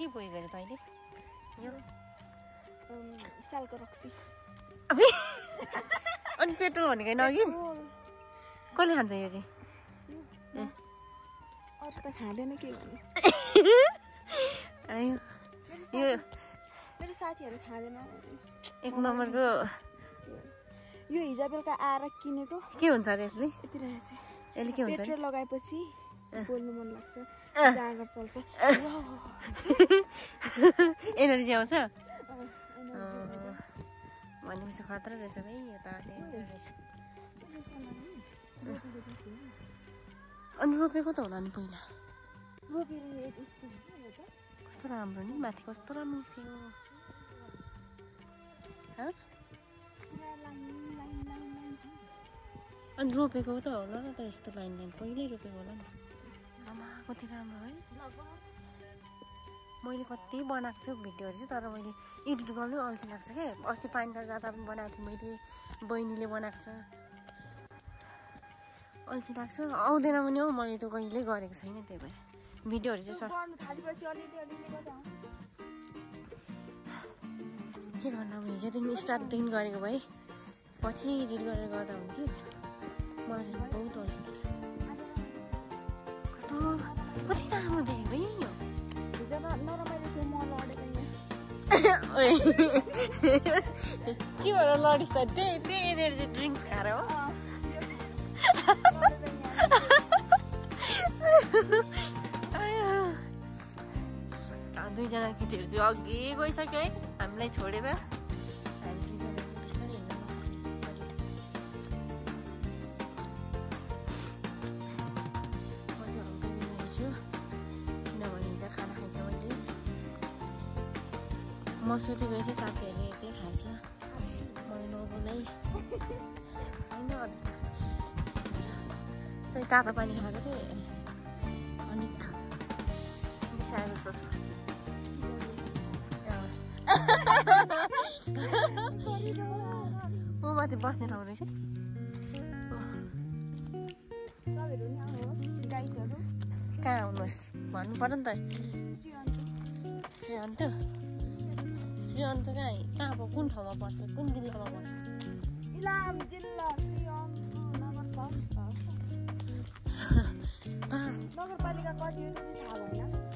के बोइ गरे तैँले यो सालको रक्सी अनि पेट्रोल भनेको नअघि कसले खान्छ यो चाहिँ अरू त खाँदैन के भन्नु यो मेरो साथीहरू खाँदैन एक नम्बरको यो हिजो बेलुका आएर किनेको के हुन्छ अरे यसले यति रहेछ यसले के हुन्छ पेट्रोल लगाएपछि बोल्नु मन लाग्छ जाँगर चल्छ एनर्जी आउँछ भनेपछि खतरा रहेछ भाइ यो त डेन्जर रहेछ अनि रोपेको त होला नि पहिला कस्तो राम्रो नि माथि कस्तो राम्रो थियो अनि रोपेको त होला नि त यस्तो लाइन लाइन पहिल्यै रोपेको होला नि आमा कति राम्रो है मैले कति बनाएको छु भिडियोहरू चाहिँ तर मैले एडिट गर्नु अल्छी लाग्छ क्या अस्ति पानीटार जाँदा पनि बनाएको थिएँ मैले बहिनीले बनाएको छ अल्छी लाग्छ आउँदैन पनि हौ मैले त कहिले गरेको छैन त्यही भएर भिडियोहरू चाहिँ के गर्नु अब हिजोदेखि स्टार्टदेखि गरेको भए पछि एडिट गरेर गर्दा हुन्थ्यो मलाई बहुत अल्छी लाग्छ कस्तो कति राम्रो देखेको है यो के भएर लडिस् त त्यही एनर्जी ड्रिङ्क्स खाएर हो दुईजना केटीहरू चाहिँ अघि गइसक्यो है हामीलाई छोडेर हामी दुईजना चाहिँ बिस्तारै हिँड्नु म चाहिँ हल्का बिमारी छु किनभने हिजो खाना खाइन्छ मैले म सोधेको चाहिँ साथीहरूले एक्लै खान्छ मैले नबोलै होइन त्यही तातो पानी खाएको थिएँ अनिक बिसाए जस्तो छ म माथि बस्ने ठाउँ रहेछ कहाँ आउनुहोस् भन्नु पर्यो नि त श्रीअन्त श्रीअन्त कहाँ अब कुन ठाउँमा पर्छ कुन जिल्लामा पर्छ इलाम जिल्ला नगरपालिका कति हो थाहा भएन